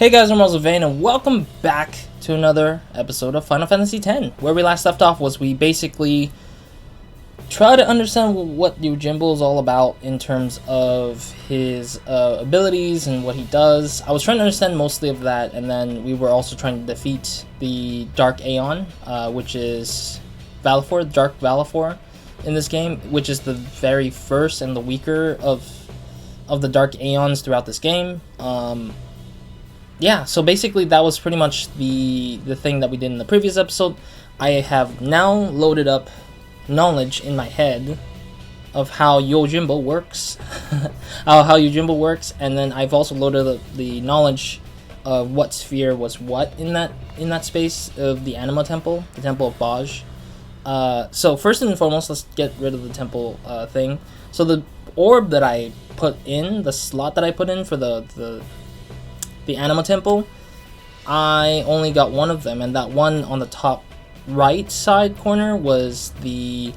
Hey guys, I'm Vane, and welcome back to another episode of Final Fantasy X. Where we last left off was we basically try to understand what Yojimbo is all about in terms of his abilities and what he does. I was trying to understand mostly of that, and then we were also trying to defeat the Dark Aeon, which is Valefor, Dark Valefor in this game, which is the very first and the weaker of the Dark Aeons throughout this game. Yeah, so basically that was pretty much the thing that we did in the previous episode. I have now loaded up knowledge in my head of how Yojimbo works, how Yojimbo works, and then I've also loaded up the knowledge of what sphere was what in that space of the Anima Temple, the Temple of Baj. So first and foremost, let's get rid of the temple thing. So the orb that I put in, the slot that I put in for the Anima Temple, I only got one of them, and that one on the top right side corner was the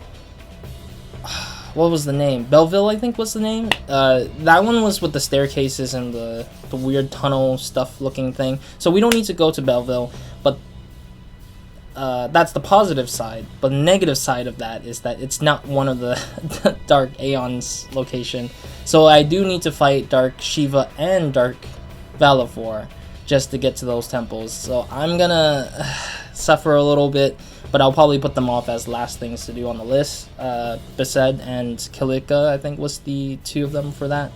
what was the name? Belleville, I think was the name. That one was with the staircases and the weird tunnel stuff looking thing. So we don't need to go to Belleville, but that's the positive side. But the negative side of that is that it's not one of the Dark Aeon's location. So I do need to fight Dark Shiva and Dark Valefor just to get to those temples. So I'm gonna suffer a little bit, but I'll probably put them off as last things to do on the list. Besaid and Kilika, I think, was the two of them for that.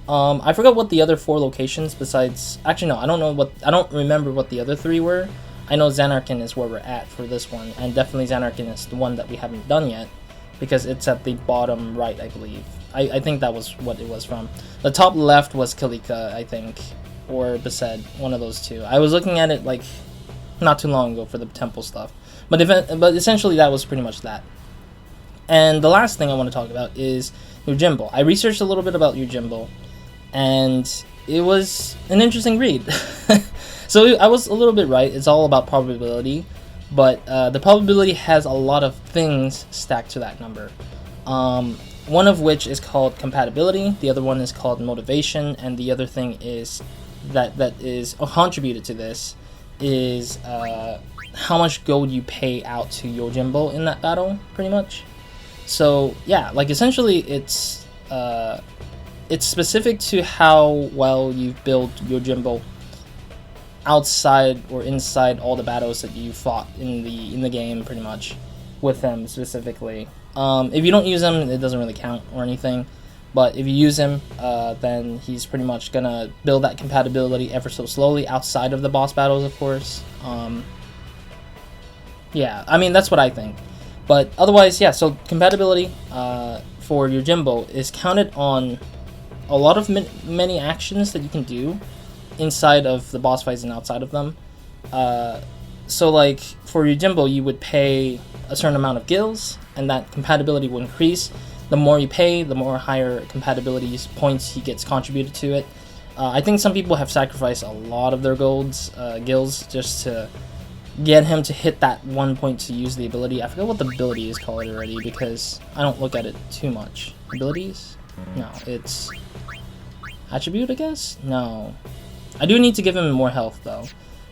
I forgot what the other four locations besides... Actually, no, I don't remember what the other three were. I know Zanarkand is where we're at for this one, and definitely Zanarkand is the one that we haven't done yet, because it's at the bottom right, I believe. I think that was what it was from. The top left was Kilika, I think, or Besaid, one of those two. I was looking at it like not too long ago for the temple stuff, but essentially that was pretty much that. And the last thing I want to talk about is Yojimbo. I researched a little bit about Yojimbo, and it was an interesting read. So I was a little bit right. It's all about probability, but the probability has a lot of things stacked to that number. One of which is called compatibility, the other one is called motivation, and the other thing is that is contributed to this is how much gold you pay out to Yojimbo in that battle, pretty much. So yeah, like essentially it's specific to how well you've built Yojimbo outside or inside all the battles that you fought in the game, pretty much, with him specifically. If you don't use him, it doesn't really count or anything. But if you use him, then he's pretty much gonna build that compatibility ever so slowly outside of the boss battles, of course. Yeah, I mean, that's what I think. But otherwise, yeah, so compatibility for Yojimbo is counted on a lot of many actions that you can do inside of the boss fights and outside of them. So like, for Yojimbo, you would pay a certain amount of gills, and that compatibility will increase. The more you pay, the more higher compatibility points he gets contributed to it. I think some people have sacrificed a lot of their gills just to get him to hit that 1 point to use the ability. I forget what the ability is called already, because I don't look at it too much. Abilities? No, it's attribute, I guess? No. I do need to give him more health, though,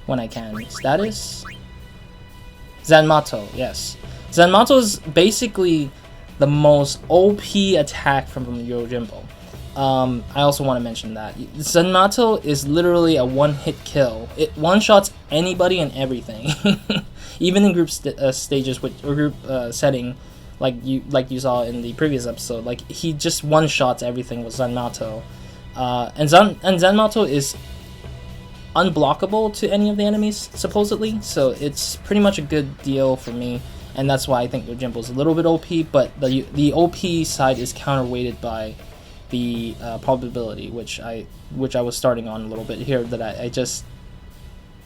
when I can. Status? Zanmato, yes. Zanmato is basically the most OP attack from Yojimbo. I also want to mention that Zanmato is literally a one-hit kill. It one-shots anybody and everything, even in group stages or group setting, like you saw in the previous episode. Like, he just one-shots everything with Zanmato, and Zanmato is unblockable to any of the enemies, supposedly. So it's pretty much a good deal for me. And that's why I think Yojimbo is a little bit OP, but the OP side is counterweighted by the probability, which I was starting on a little bit here that I just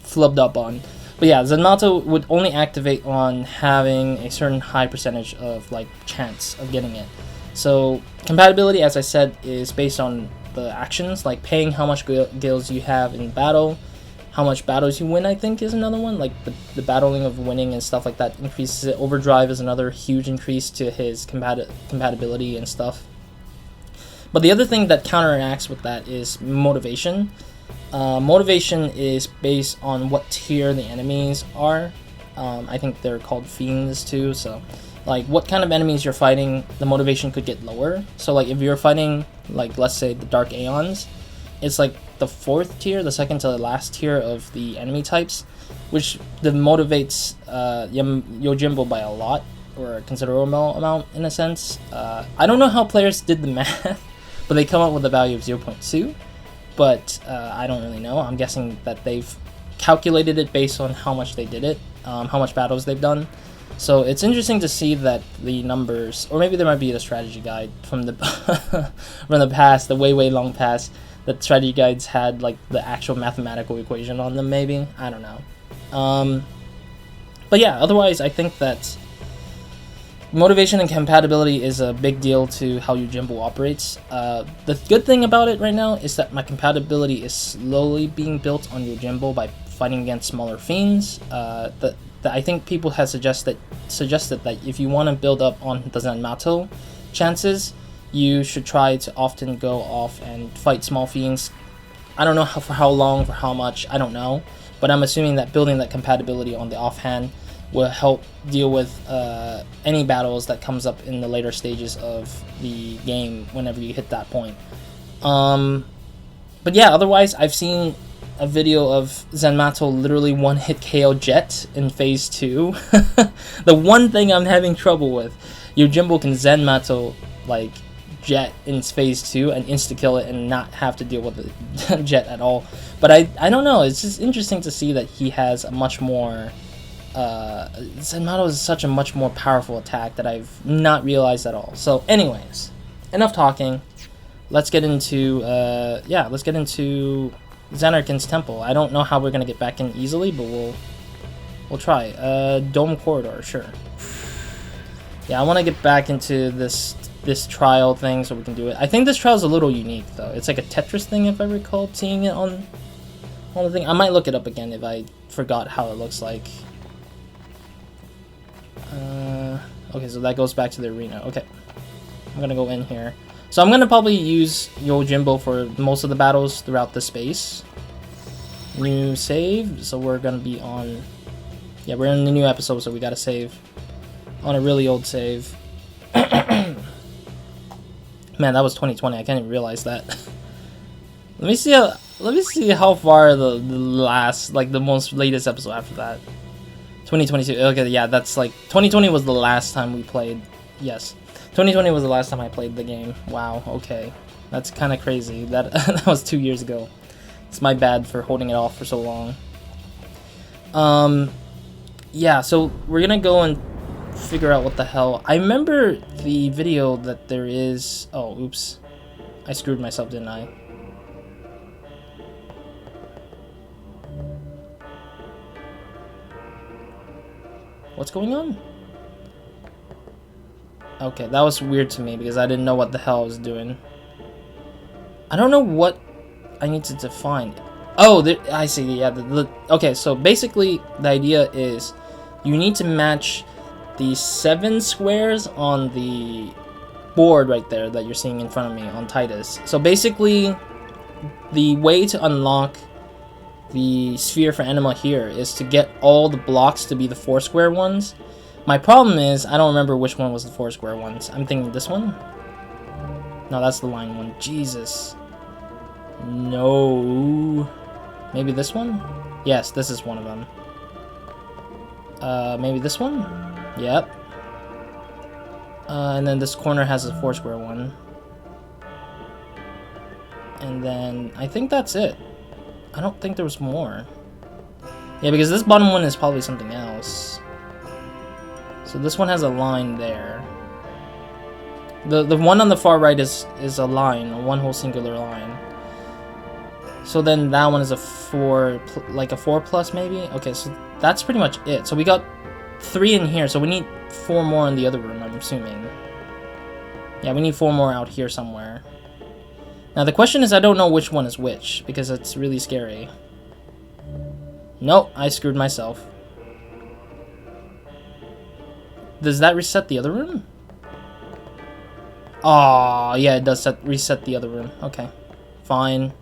flubbed up on. But yeah, Zanmato would only activate on having a certain high percentage of like chance of getting it. So compatibility, as I said, is based on the actions, like paying how much gills you have in battle. How much battles you win, I think, is another one. Like, the battling of winning and stuff like that increases it. Overdrive is another huge increase to his compatibility and stuff. But the other thing that counteracts with that is motivation. Motivation is based on what tier the enemies are. I think they're called fiends too, so like what kind of enemies you're fighting, the motivation could get lower. So like if you're fighting, like let's say the Dark Aeons, it's like the 4th tier, the second to the last tier of the enemy types, which motivates Yojimbo by a lot, or a considerable amount in a sense. I don't know how players did the math, but they come up with a value of 0.2, but I don't really know. I'm guessing that they've calculated it based on how much they did it, how much battles they've done. So it's interesting to see that the numbers, or maybe there might be a strategy guide from the from the past, the way long past, that strategy guides had like the actual mathematical equation on them. Maybe, I don't know. But yeah, otherwise I think that motivation and compatibility is a big deal to how Yojimbo operates. The good thing about it right now is that my compatibility is slowly being built on Yojimbo by fighting against smaller fiends. That I think people have suggested that if you want to build up on the Zanmato chances, you should try to often go off and fight small fiends. I don't know for how long, for how much, I don't know. But I'm assuming that building that compatibility on the offhand will help deal with any battles that comes up in the later stages of the game whenever you hit that point. But yeah, otherwise I've seen a video of Zanmato literally one-hit KO Jet in Phase 2. The one thing I'm having trouble with, Yojimbo can Zanmato like Jet in Phase 2 and insta-kill it and not have to deal with the Jet at all. But I don't know, it's just interesting to see that he has a much more... Zanmato is such a much more powerful attack that I've not realized at all. So anyways, enough talking. Let's get into, let's get into Zanarkand's Temple. I don't know how we're gonna get back in easily, but we'll try. Dome Corridor, sure. Yeah, I want to get back into this trial thing so we can do it. I think this trial is a little unique though. It's like a Tetris thing, if I recall seeing it on the thing. I might look it up again if I forgot how it looks like. Okay, so that goes back to the arena. Okay, I'm gonna go in here. So I'm gonna probably use Yojimbo for most of the battles throughout the space. New save, so we're gonna be on... Yeah, we're in the new episode, so we gotta save on a really old save. Man, that was 2020. I can't even realize that. Let me see how far the last, like the most latest episode after that. 2022. Okay, yeah, that's like 2020 was the last time we played. Yes. 2020 was the last time I played the game. Wow, okay. That's kind of crazy. That that was 2 years ago. It's my bad for holding it off for so long. Yeah, so we're gonna go and figure out what the hell. I remember the video that there is... Oh, oops. I screwed myself, didn't I? What's going on? Okay, that was weird to me because I didn't know what the hell I was doing. I don't know what I need to define. Oh, I see. Yeah. Okay, so basically the idea is you need to match the 7 squares on the board right there that you're seeing in front of me on Titus. So basically, the way to unlock the sphere for Anima here is to get all the blocks to be the 4 square ones. My problem is I don't remember which one was the 4 square ones. I'm thinking this one? No, that's the line one. Jesus. No. Maybe this one? Yes, this is one of them. Maybe this one? Yep. And then this corner has a 4 square one. And then I think that's it. I don't think there was more. Yeah, because this bottom one is probably something else. So this one has a line there. The one on the far right is a line, one whole singular line. So then that one is a 4, like a 4 plus maybe? Okay, so that's pretty much it. So we got 3 in here, so we need 4 more in the other room, I'm assuming. Yeah, we need 4 more out here somewhere. Now the question is I don't know which one is which, because it's really scary. Nope, I screwed myself. Does that reset the other room? Oh, yeah, it does reset the other room. Okay, fine.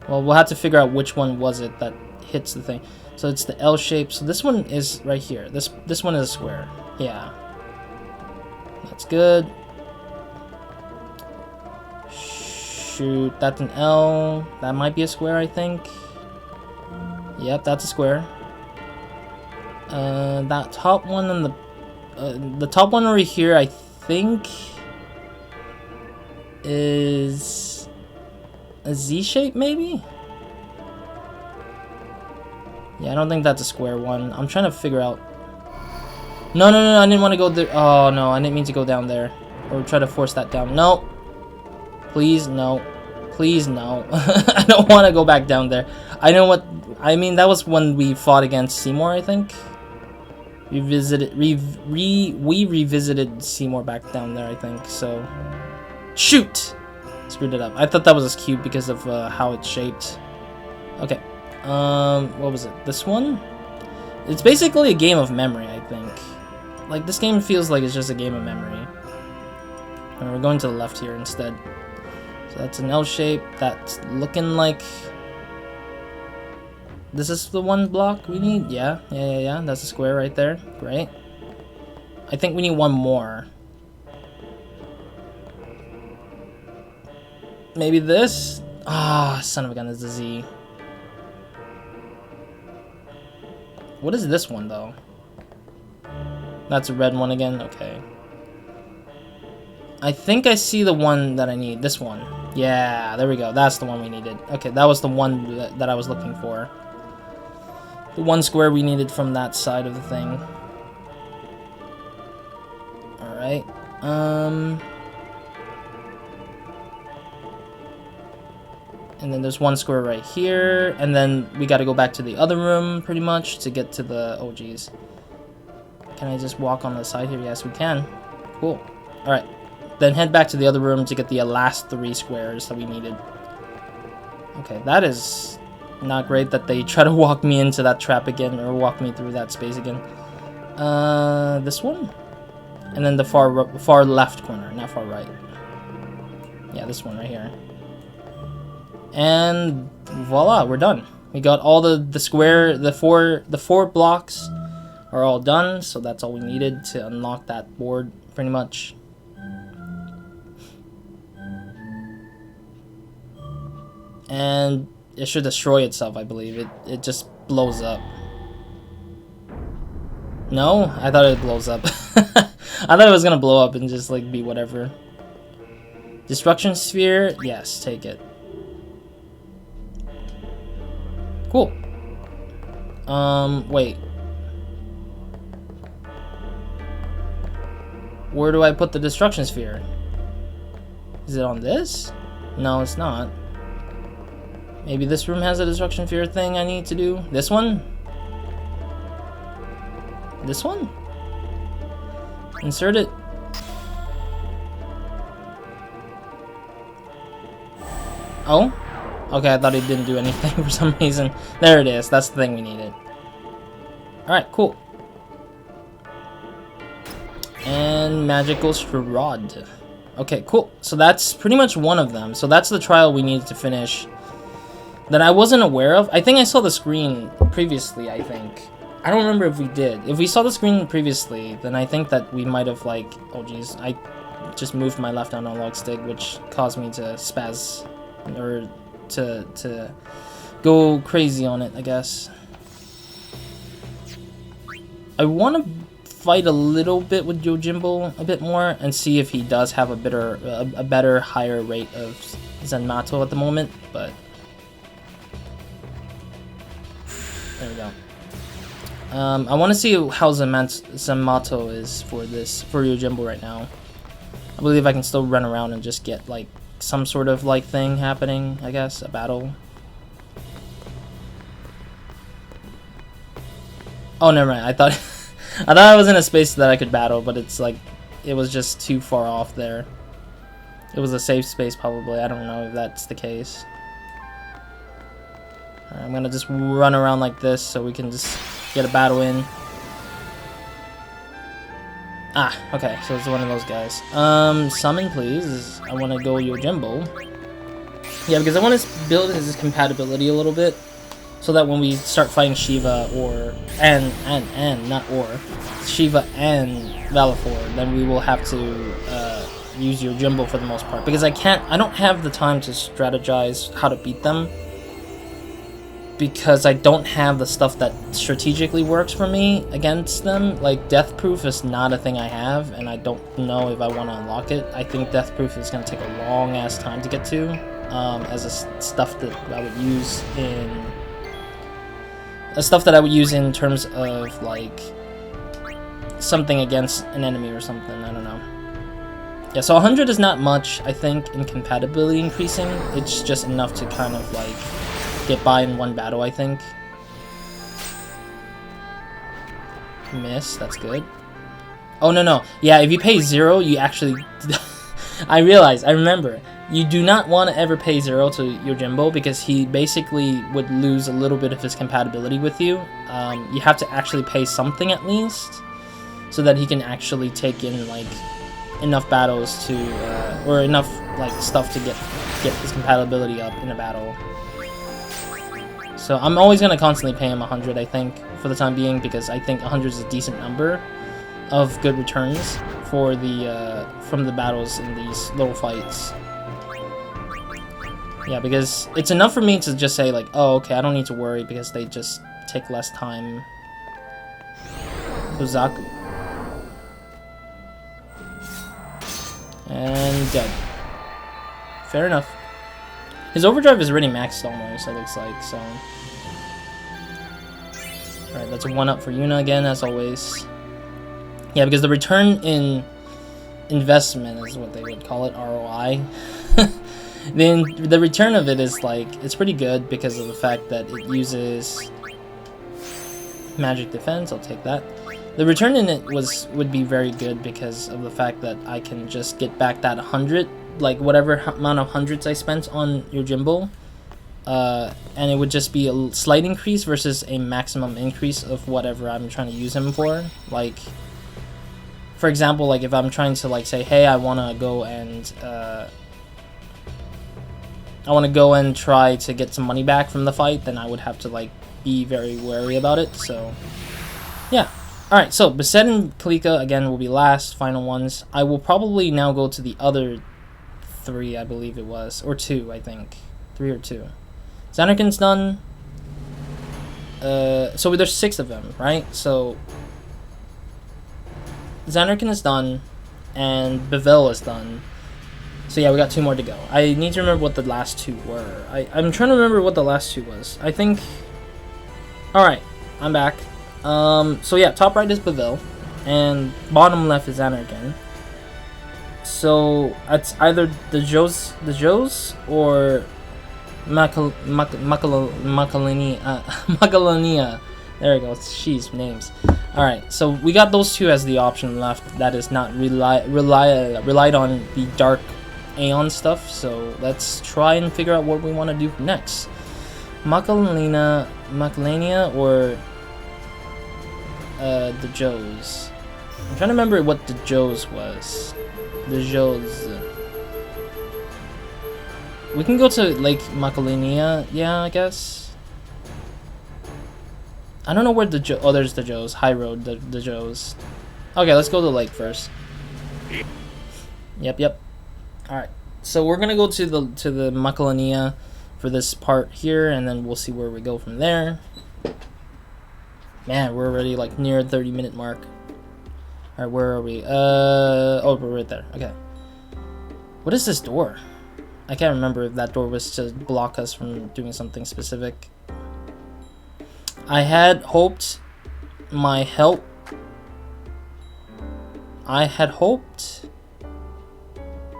Well, we'll have to figure out which one was it that hits the thing. So it's the L shape. So this one is right here. This one is a square. Yeah. That's good. Shoot, that's an L. That might be a square, I think. Yep, that's a square. That top one on the top one over here, I think, is a Z shape, maybe? Yeah, I don't think that's a square one. I'm trying to figure out. No, I didn't want to go there. Oh, no, I didn't mean to go down there. Or try to force that down. No. Please, no. Please, no. I don't want to go back down there. I know what... I mean, that was when we fought against Seymour, I think. We revisited Seymour back down there, I think, so... Shoot! Screwed it up. I thought that was as cute because of how it's shaped. Okay. What was it? This one? It's basically a game of memory, I think. Like, this game feels like it's just a game of memory. And we're going to the left here instead. So that's an L shape. That's looking like... This is the one block we need? Yeah. That's a square right there. Great. I think we need one more. Maybe this? Ah, son of a gun, it's a Z. What is this one, though? That's a red one again? Okay. I think I see the one that I need. This one. Yeah, there we go. That's the one we needed. Okay, that was the one that I was looking for. The one square we needed from that side of the thing. Alright. And then there's one square right here. And then we gotta go back to the other room, pretty much, to get to the... Oh, geez. Can I just walk on the side here? Yes, we can. Cool. Alright. Then head back to the other room to get the last 3 squares that we needed. Okay, that is not great that they try to walk me into that trap again, or walk me through that space again. This one? And then the far left corner, not far right. Yeah, this one right here. And voila, we're done. We got all the square, the four blocks are all done, so that's all we needed to unlock that board, pretty much. And it should destroy itself, I believe. It just blows up. No? I thought it blows up. I thought it was gonna blow up and just, like, be whatever. Destruction sphere? Yes, take it. Cool. Wait. Where do I put the destruction sphere? Is it on this? No, it's not. Maybe this room has a destruction sphere thing I need to do. This one? This one? Insert it. Oh? Okay, I thought it didn't do anything for some reason. There it is. That's the thing we needed. Alright, cool. And magical rod. Okay, cool. So that's pretty much one of them. So that's the trial we needed to finish that I wasn't aware of. I think I saw the screen previously, I think. I don't remember if we did. If we saw the screen previously, then I think that we might have, like... Oh, geez. I just moved my left analog stick, which caused me to spaz. Or to go crazy on it, I guess. I want to fight a little bit with Yojimbo a bit more and see if he does have a better, higher rate of Zenmato at the moment, but... There we go. I want to see how Zenmato is for Yojimbo right now. I believe I can still run around and just get, like, some sort of, like, thing happening, I guess, a battle. Oh, never mind. I thought I was in a space that I could battle, but it's like, it was just too far off there. It was a safe space, probably. I don't know if that's the case. Alright, I'm gonna just run around like this so we can just get a battle in. Ah, okay, so it's one of those guys. Summon, please. I want to go Yojimbo. Yeah, because I want to build his compatibility a little bit, so that when we start fighting Shiva Shiva and Valifor, then we will have to use Yojimbo for the most part, because I don't have the time to strategize how to beat them, because I don't have the stuff that strategically works for me against them. Like, Death Proof is not a thing I have, and I don't know if I want to unlock it. I think Death Proof is going to take a long ass time to get to, as stuff that I would use in terms of, like, something against an enemy or something. I don't know. Yeah, so 100 is not much, I think, in compatibility increasing. It's just enough to kind of, like, get by in one battle, I think. Miss, that's good. Oh, no. Yeah, if you pay 0, you actually... I remember. You do not want to ever pay 0 to Yojimbo, because he basically would lose a little bit of his compatibility with you. You have to actually pay something at least, so that he can actually take in, like, enough battles to, or enough, like, stuff to get his compatibility up in a battle. So I'm always going to constantly pay him 100, I think, for the time being, because I think 100 is a decent number of good returns for the, from the battles in these little fights. Yeah, because it's enough for me to just say, like, oh, okay, I don't need to worry, because they just take less time. Uzaku. And dead. Fair enough. His overdrive is already maxed almost, it looks like, so... Alright, that's a 1-up for Yuna again, as always. Yeah, because the return in investment is what they would call it, ROI. Then the return of it is, like, it's pretty good because of the fact that it uses magic defense. I'll take that. The return in it would be very good because of the fact that I can just get back that 100, like whatever amount of hundreds I spent on Yojimbo, and it would just be a slight increase versus a maximum increase of whatever I'm trying to use him for. Like, for example, like if I'm trying to, like, say, hey, I want to go and try to get some money back from the fight, then I would have to, like, be very wary about it. So yeah. Alright, so Beset and Kalika again will be last, final ones. I will probably now go to the other 3, I believe it was, or 2, I think. 3 or 2. Zanarkand's done. So there's 6 of them, right? So Zanarkand is done, and Bevelle is done. So yeah, we got 2 more to go. I need to remember what the last 2 were. I'm trying to remember what the last 2 was. I think... Alright, I'm back. So yeah, top right is Bevelle, and bottom left is Zanarkand. So it's either the Joes or Macalania. There we go. She's names. All right, so we got those 2 as the option left. That is not relied on the Dark Aeon stuff. So let's try and figure out what we want to do next. Macalania or the Joes. I'm trying to remember what the Joes was. The Joes. We can go to Lake Macalania, yeah, I guess. I don't know where the oh, there's the Joes. High Road, the Joes. Okay, let's go to the lake first. Yep. Alright. So we're gonna go to the Macalania for this part here, and then we'll see where we go from there. Man, we're already like near 30-minute mark. Alright, where are we? Oh, we're right there. Okay. What is this door? I can't remember if that door was to block us from doing something specific. I had hoped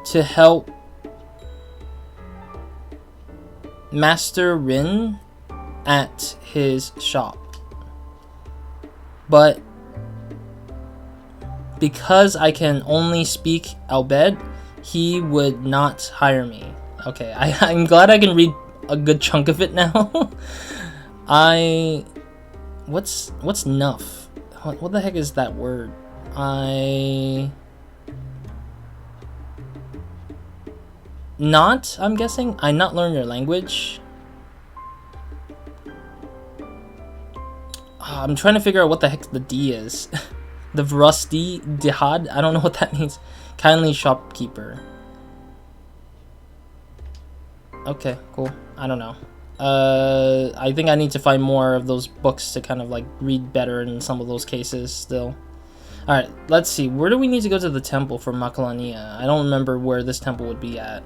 to help Master Rin at his shop. But because I can only speak Albed, he would not hire me. Okay, I'm glad I can read a good chunk of it now. What's Nuff? What the heck is that word? not, I'm guessing. I not learn your language. I'm trying to figure out what the heck the D is. The Vrusty Dihad? I don't know what that means. Kindly shopkeeper. Okay, cool. I don't know. I think I need to find more of those books to kind of like read better in some of those cases still. Alright, let's see. Where do we need to go to the temple for Macalania? I don't remember where this temple would be at.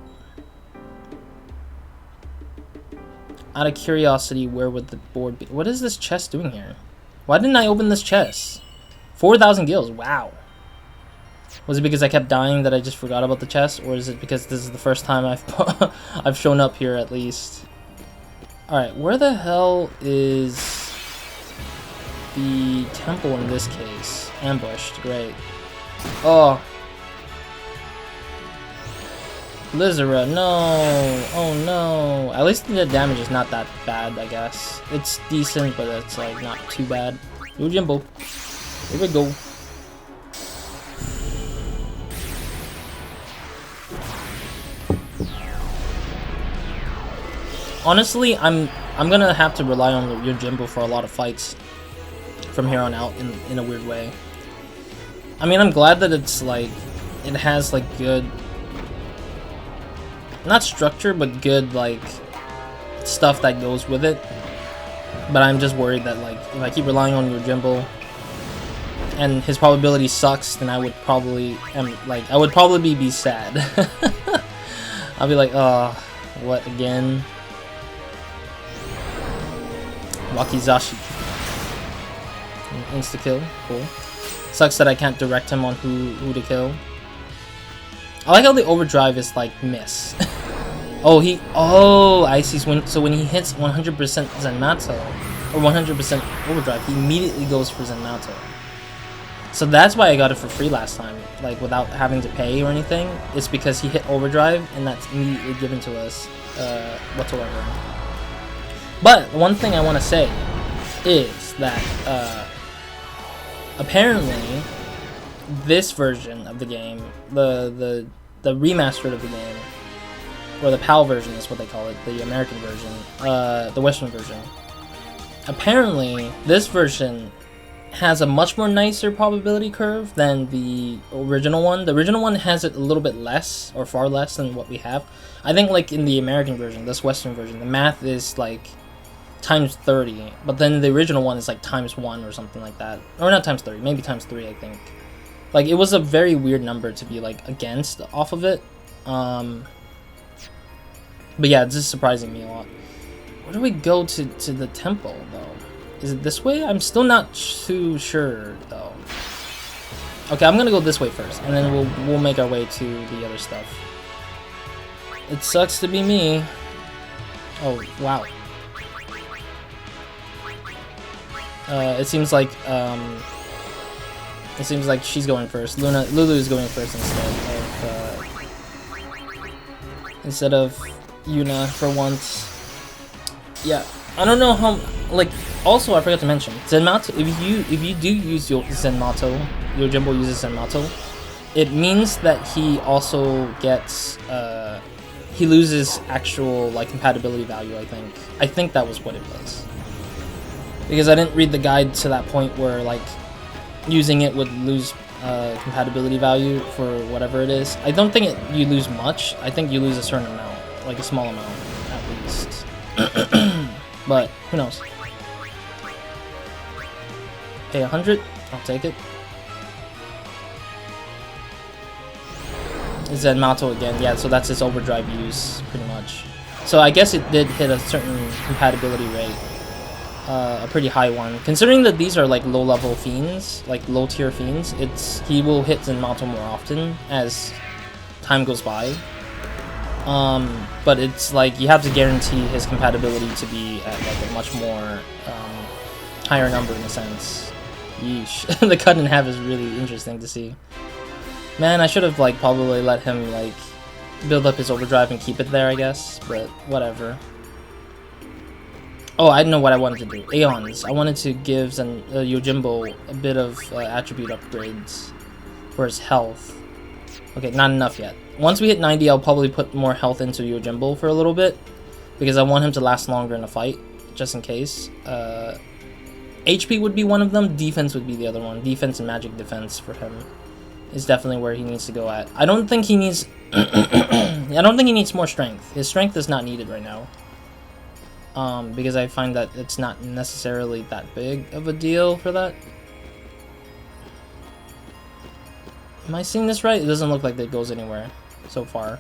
Out of curiosity, where would the board be? What is this chest doing here? Why didn't I open this chest? 4,000 gills. Wow. Was it because I kept dying that I just forgot about the chest, or is it because this is the first time I've I've shown up here at least? All right, where the hell is the temple in this case? Ambushed. Great. Oh. Lizera, no. Oh no. At least the damage is not that bad, I guess. It's decent, but it's like not too bad. Yojimbo. Here we go. Honestly, I'm gonna have to rely on Yojimbo for a lot of fights from here on out in a weird way. I mean, I'm glad that it's like it has like good, not structure, but good like stuff that goes with it. But I'm just worried that like if I keep relying on Yojimbo and his probability sucks, then I would probably be sad. I'll be like, oh, what again? Wakizashi. Insta kill, cool. Sucks that I can't direct him on who to kill. I like how the overdrive is like miss. I see. So when he hits 100% Zenmato or 100% overdrive, he immediately goes for Zenmato. So that's why I got it for free last time, like without having to pay or anything. It's because he hit overdrive and that's immediately given to us whatsoever. But one thing I want to say is that apparently this version of the game, the remastered of the game, or the PAL version is what they call it, the American version, the Western version. Apparently, this version has a much more nicer probability curve than the original one. The original one has it a little bit less, or far less than what we have. I think like in the American version, this Western version, the math is like times 30, but then the original one is like times 1 or something like that. Or not times 30, maybe times 3, I think. Like, it was a very weird number to be like against off of it. But yeah, this is surprising me a lot. Where do we go to the temple, though? Is it this way? I'm still not too sure, though. Okay, I'm gonna go this way first, and then we'll make our way to the other stuff. It sucks to be me. Oh, wow. It seems like she's going first. Lulu is going first instead of Yuna for once. Yeah, I don't know how. Like, also I forgot to mention Zenmato. If you do use your Zenmato, Yojimbo uses Zenmato, it means that he also gets he loses actual like compatibility value. I think that was what it was. Because I didn't read the guide to that point where like using it would lose compatibility value for whatever it is. I don't think you lose much. I think you lose a certain amount, like a small amount at least. But who knows? Pay 100, I'll take it. Zenmato again, yeah. So that's his overdrive use, pretty much. So I guess it did hit a certain compatibility rate. A pretty high one. Considering that these are like low-level fiends, like low-tier fiends, he will hit Zenmato more often as time goes by. But it's like you have to guarantee his compatibility to be at like a much more higher number in a sense. Yeesh. The cut in half is really interesting to see. Man, I should have like probably let him like build up his overdrive and keep it there, I guess, but whatever. Oh, I know what I wanted to do. Aeons. I wanted to give Yojimbo a bit of attribute upgrades for his health. Okay, not enough yet. Once we hit 90, I'll probably put more health into Yojimbo for a little bit, because I want him to last longer in the fight, just in case. HP would be one of them, defense would be the other one. Defense and magic defense for him is definitely where he needs to go at. I don't think he needs... I don't think he needs more strength. His strength is not needed right now. Because I find that it's not necessarily that big of a deal for that. Am I seeing this right? It doesn't look like it goes anywhere so far.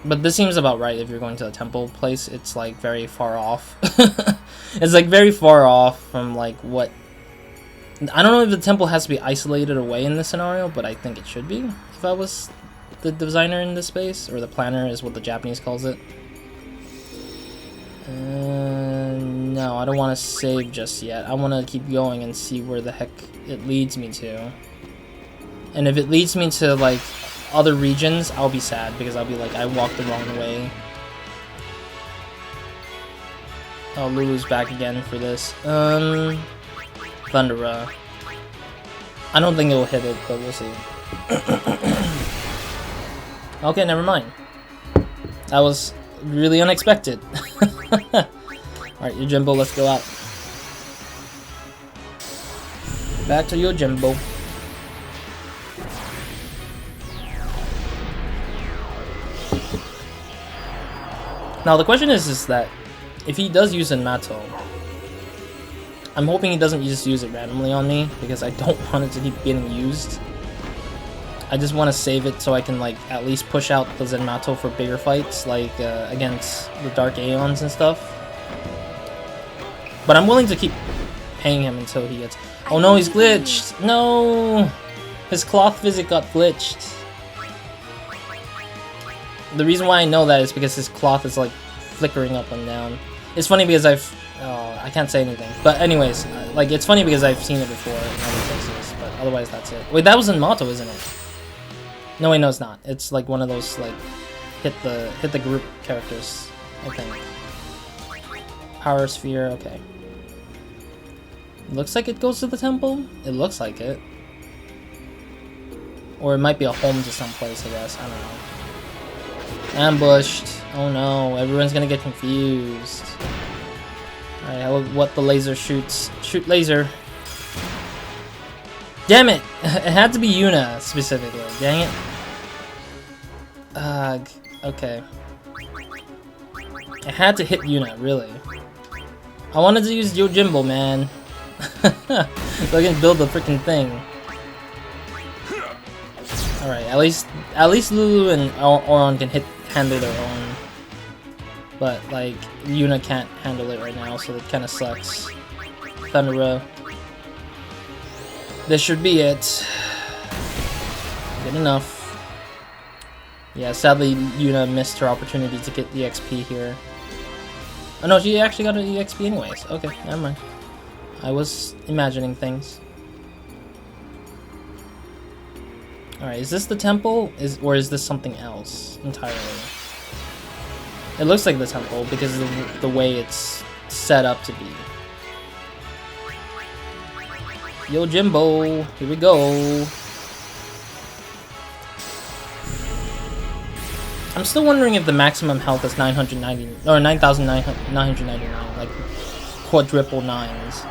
But this seems about right if you're going to a temple place. It's like very far off. It's like very far off from like what... I don't know if the temple has to be isolated away in this scenario, but I think it should be if I was the designer in this space, or the planner is what the Japanese calls it. No, I don't want to save just yet. I want to keep going and see where the heck it leads me to. And if it leads me to like other regions, I'll be sad because I'll be like, I walked the wrong way. Oh, Lulu's back again for this. Thundera. I don't think it will hit it, but we'll see. Okay, never mind. That was really unexpected. Alright, Yojimbo, let's go out. Back to Yojimbo. Now the question is that if he does use Enmato, I'm hoping he doesn't just use it randomly on me, because I don't want it to keep getting used. I just want to save it so I can like at least push out the Zenmato for bigger fights, like against the Dark Aeons and stuff. But I'm willing to keep paying him until he gets... Oh no, he's glitched! No! His cloth physic got glitched. The reason why I know that is because his cloth is like flickering up and down. It's funny because I can't say anything. But anyways, like it's funny because I've seen it before in other places, but otherwise that's it. Wait, that was in Mato, isn't it? No, wait, no, it's not. It's like one of those like hit the group characters, I think. Power Sphere, okay. Looks like it goes to the temple? It looks like it. Or it might be a home to someplace, I guess. I don't know. Ambushed. Oh no, everyone's gonna get confused. Alright, what the laser shoots. Shoot laser. Damn it! It had to be Yuna, specifically. Dang it. Ugh. Okay. It had to hit Yuna, really. I wanted to use Yojimbo, man. So I can build the freaking thing. Alright, at least Lulu and Auron can handle their own. But, like, Yuna can't handle it right now, so it kinda sucks. Thundera. This should be it. Good enough. Yeah, sadly, Yuna missed her opportunity to get the XP here. Oh no, she actually got an EXP anyways. Okay, never mind. I was imagining things. Alright, is this the temple? Or is this something else entirely? It looks like the temple because of the way it's set up to be. Yojimbo, here we go. I'm still wondering if the maximum health is 990 or 9,999, like quadruple nines.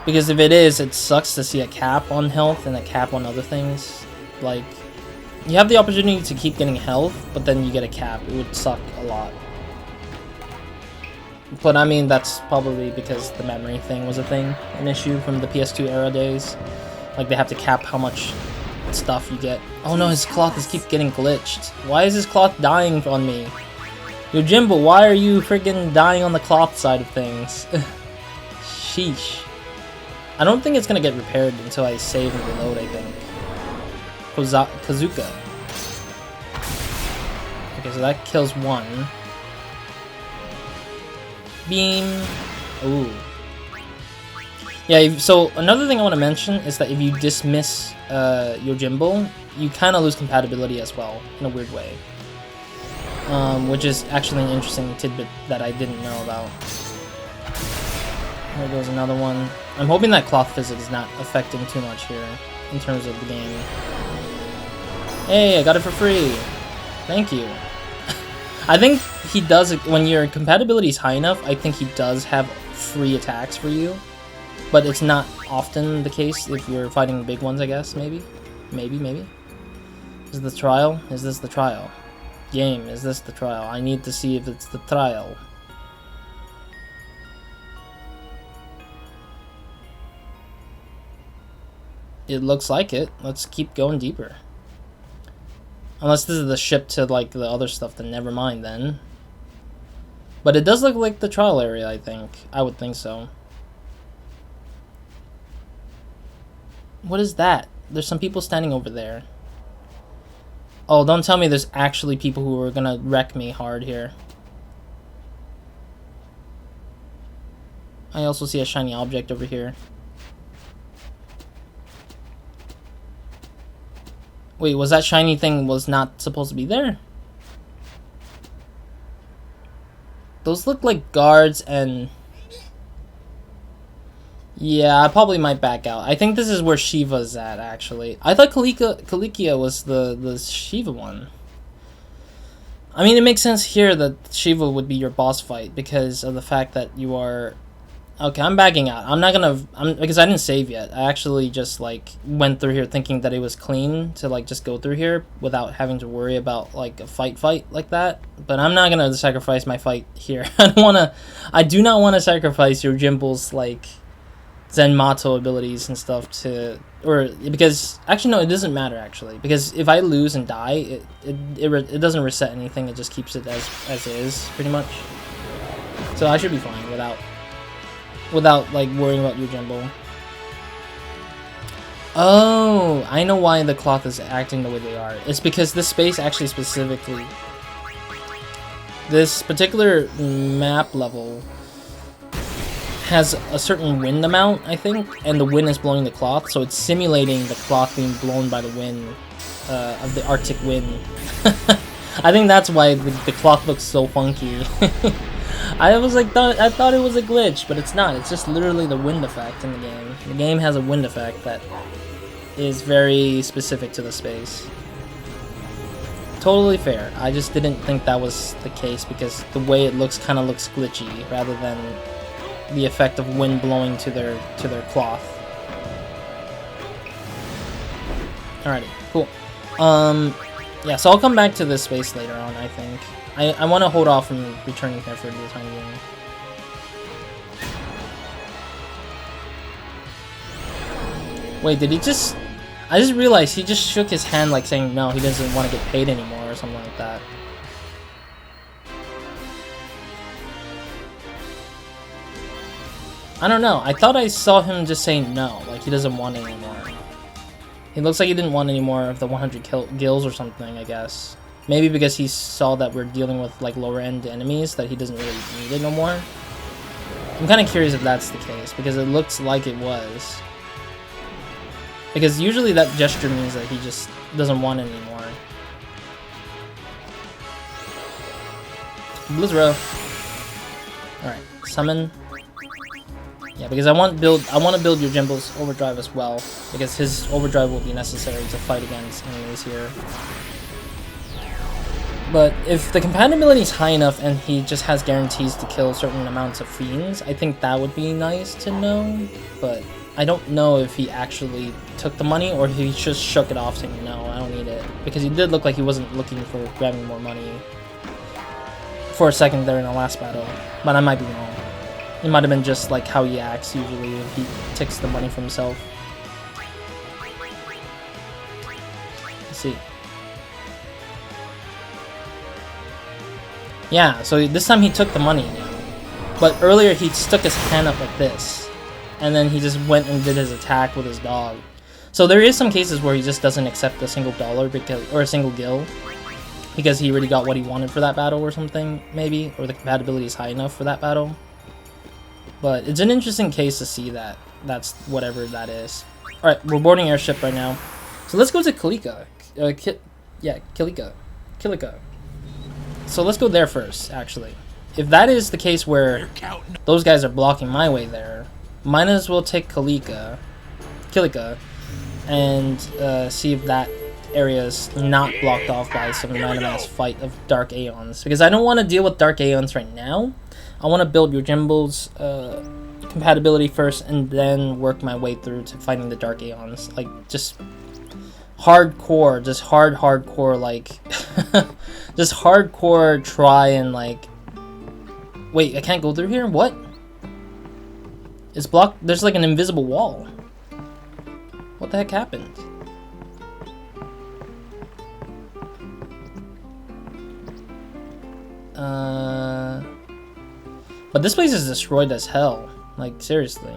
Because if it is, it sucks to see a cap on health and a cap on other things. Like, you have the opportunity to keep getting health, but then you get a cap. It would suck a lot. But I mean, that's probably because the memory thing was an issue from the PS2 era days. Like, they have to cap how much stuff you get. Oh no, his cloth is keep getting glitched. Why is his cloth dying on me? Yojimbo, why are you freaking dying on the cloth side of things? Sheesh. I don't think it's gonna get repaired until I save and reload, I think. Kazuka. Okay, so that kills one. Beam. Ooh. Yeah, so another thing I want to mention is that if you dismiss Yojimbo, you kind of lose compatibility as well, in a weird way. Which is actually an interesting tidbit that I didn't know about. There goes another one. I'm hoping that cloth physics is not affecting too much here, in terms of the game. Hey, I got it for free. Thank you. I think he does, when your compatibility is high enough, I think he does have free attacks for you. But it's not often the case if you're fighting big ones, I guess, maybe? Maybe. Is this the trial? Is this the trial? Game, is this the trial? I need to see if it's the trial. It looks like it. Let's keep going deeper. Unless this is the ship to, like, the other stuff, then never mind then. But it does look like the trial area, I think. I would think so. What is that? There's some people standing over there. Oh, don't tell me there's actually people who are gonna wreck me hard here. I also see a shiny object over here. Wait, was that shiny thing was not supposed to be there? Those look like guards and... Yeah, I probably might back out. I think this is where Shiva's at, actually. I thought Kalikia was the Shiva one. I mean, it makes sense here that Shiva would be your boss fight because of the fact that you are... Okay, I'm backing out. I'm not gonna... because I didn't save yet. I actually just, like, went through here thinking that it was clean to, like, just go through here without having to worry about, like, a fight like that. But I'm not gonna sacrifice my fight here. I do not want to sacrifice your Jimble's, like, Zenmato abilities and stuff to... Or, because... Actually, no, it doesn't matter, actually. Because if I lose and die, it doesn't reset anything. It just keeps it as is, pretty much. So I should be fine without like worrying about Yojimbo. Oh, I know why the cloth is acting the way they are. It's because this space actually specifically, this particular map level has a certain wind amount, I think, and the wind is blowing the cloth, so it's simulating the cloth being blown by the wind of the Arctic wind. I think that's why the cloth looks so funky. I thought it was a glitch, but it's not. It's just literally the wind effect in the game. The game has a wind effect that is very specific to the space. Totally fair. I just didn't think that was the case because the way it looks kind of looks glitchy rather than the effect of wind blowing to their cloth. Alrighty, cool. Yeah, so I'll come back to this space later on, I think. I want to hold off from returning here for the time being. Wait, did he just... I just realized he just shook his hand like saying no, he doesn't want to get paid anymore or something like that. I don't know. I thought I saw him just saying no, like he doesn't want it anymore. He looks like he didn't want any more of the 100 gills or something, I guess. Maybe because he saw that we're dealing with like lower end enemies that he doesn't really need it no more. I'm kind of curious if that's the case because it looks like it was. Because usually that gesture means that he just doesn't want it anymore. Blizzro. Alright, summon. Yeah, because I want to build Yojimbo's overdrive as well, because his overdrive will be necessary to fight against enemies here. But if the compatibility is high enough and he just has guarantees to kill certain amounts of fiends, I think that would be nice to know. But I don't know if he actually took the money or he just shook it off saying no, I don't need it. Because he did look like he wasn't looking for grabbing more money for a second there in the last battle. But I might be wrong. It might have been just like how he acts usually if he takes the money for himself. Let's see. Yeah, so this time he took the money now. But earlier he stuck his hand up like this. And then he just went and did his attack with his dog. So there is some cases where he just doesn't accept a single dollar or a single gil. Because he already got what he wanted for that battle or something, maybe. Or the compatibility is high enough for that battle. But it's an interesting case to see that. That's whatever that is. Alright, we're boarding airship right now. So let's go to Kilika. Kilika. So let's go there first, actually. If that is the case where those guys are blocking my way there, might as well take Kilika, and see if that areas not blocked off by some random ass fight of Dark Aeons, because I don't want to deal with Dark Aeons right now. I want to build Yojimbo's compatibility first, and then work my way through to fighting the Dark Aeons. Like, just hardcore, just hardcore, like, just hardcore try and, like, wait, I can't go through here? What? It's blocked. There's like an invisible wall. What the heck happened? But this place is destroyed as hell. Like, seriously.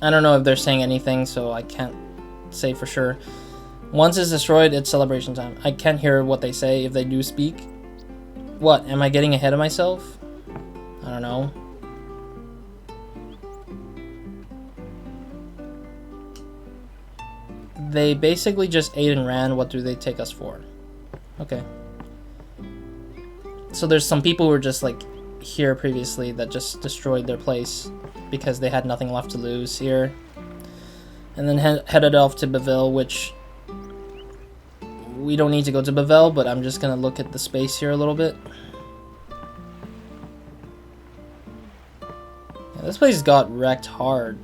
I don't know if they're saying anything, so I can't say for sure. Once it's destroyed, it's celebration time. I can't hear what they say if they do speak. What? Am I getting ahead of myself? I don't know. They basically just ate and ran. What do they take us for? Okay. So there's some people who were just like here previously that just destroyed their place because they had nothing left to lose here. And then headed off to Bevelle, which we don't need to go to Bevelle, but I'm just gonna look at the space here a little bit. Yeah, this place got wrecked hard.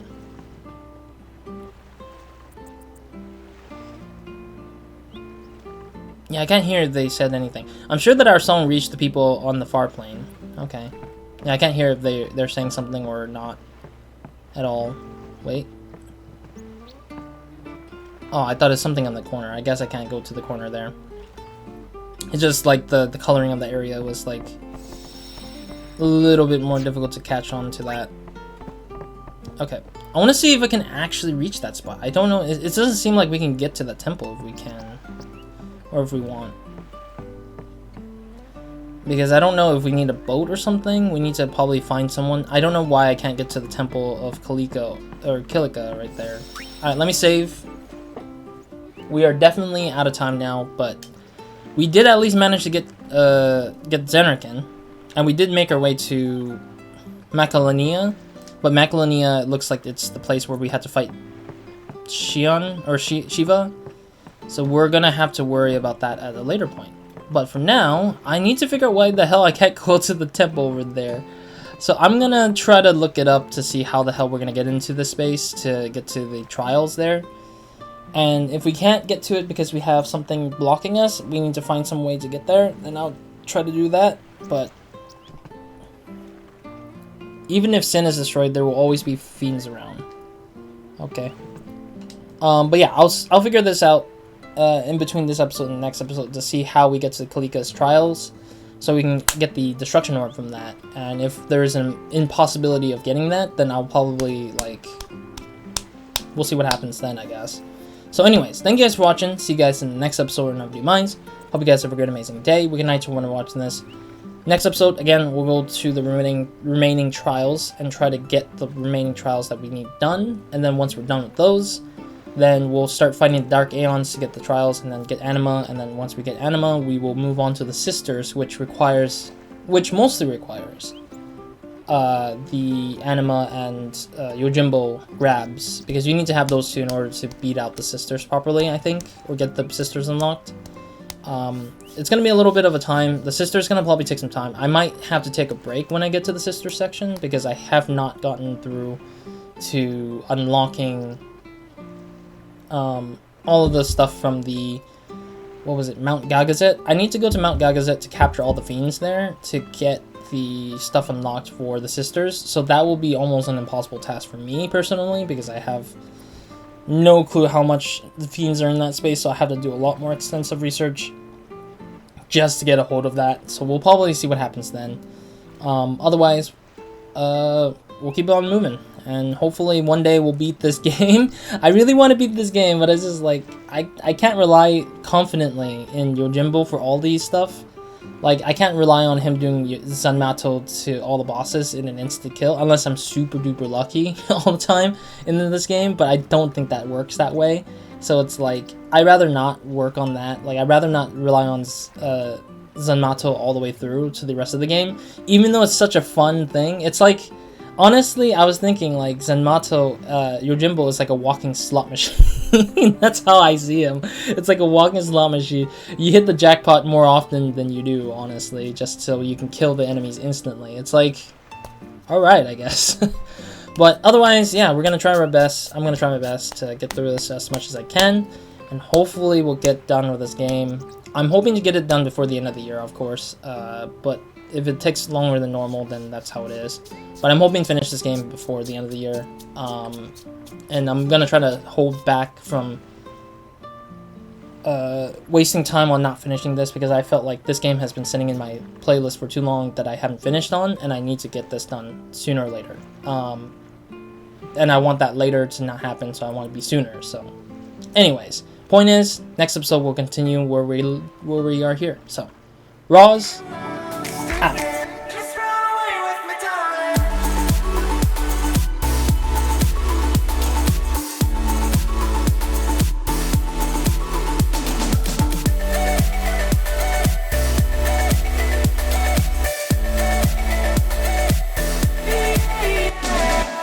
Yeah, I can't hear if they said anything. I'm sure that our song reached the people on the far plane. Okay. Yeah, I can't hear if they're saying something or not at all. Wait. Oh, I thought it's something on the corner. I guess I can't go to the corner there. It's just like the coloring of the area was like a little bit more difficult to catch on to that. Okay. I want to see if I can actually reach that spot. I don't know. It doesn't seem like we can get to the temple if we can. Or if we want. Because I don't know if we need a boat or something. We need to probably find someone. I don't know why I can't get to the temple of Kilika right there. Alright, let me save. We are definitely out of time now, but we did at least manage to get Zenriken. And we did make our way to Macalania. But Macalania looks like it's the place where we had to fight Xion or Shiva. So we're gonna have to worry about that at a later point. But for now, I need to figure out why the hell I can't go to the temple over there. So I'm gonna try to look it up to see how the hell we're gonna get into this space to get to the trials there. And if we can't get to it because we have something blocking us, we need to find some way to get there, then I'll try to do that. But even if Sin is destroyed, there will always be fiends around. Okay. But yeah, I'll figure this out in between this episode and the next episode to see how we get to Kalika's trials, so we can get the destruction orb from that. And if there is an impossibility of getting that, then I'll probably, like, we'll see what happens then, I guess. So anyways, thank you guys for watching. See you guys in the next episode of Nobody Minds. Hope you guys have a great, amazing day. Good night to everyone watching this. Next episode, again, we'll go to the remaining trials and try to get the remaining trials that we need done. And then once we're done with those, then we'll start fighting the Dark Aeons to get the trials, and then get Anima. And then once we get Anima, we will move on to the Sisters, which mostly requires the Anima and Yojimbo grabs, because you need to have those two in order to beat out the Sisters properly, I think, or get the Sisters unlocked. It's going to be a little bit of a time. The Sisters going to probably take some time. I might have to take a break when I get to the Sister section, because I have not gotten through to unlocking all of the stuff from the, what was it, Mount Gagazet. I need to go to Mount Gagazet to capture all the fiends there to get the stuff unlocked for the Sisters. So that will be almost an impossible task for me personally, because I have no clue how much the fiends are in that space, so I have to do a lot more extensive research just to get a hold of that. So we'll probably see what happens then. Otherwise, we'll keep on moving, and hopefully one day we'll beat this game. I really want to beat this game, but it's just like, I can't rely confidently in Yojimbo for all these stuff. Like, I can't rely on him doing Zanmato to all the bosses in an instant kill, unless I'm super duper lucky all the time in this game, but I don't think that works that way. So it's like, I'd rather not work on that. Like, I'd rather not rely on Zanmato all the way through to the rest of the game, even though it's such a fun thing. It's like, Honestly, I was thinking like Zenmato, Yojimbo is like a walking slot machine. That's how I see him. It's like a walking slot machine. You hit the jackpot more often than you do, honestly, just so you can kill the enemies instantly. It's like, alright, I guess. But otherwise, yeah, we're gonna try our best. I'm gonna try my best to get through this as much as I can, and hopefully we'll get done with this game. I'm hoping to get it done before the end of the year, of course, but if it takes longer than normal, then that's how it is. But I'm hoping to finish this game before the end of the year, and I'm gonna try to hold back from wasting time on not finishing this, because I felt like this game has been sitting in my playlist for too long that I haven't finished on, and I need to get this done sooner or later. And I want that later to not happen, so I want to be sooner. So, anyways, point is, next episode we'll continue where we are here. So, Raws.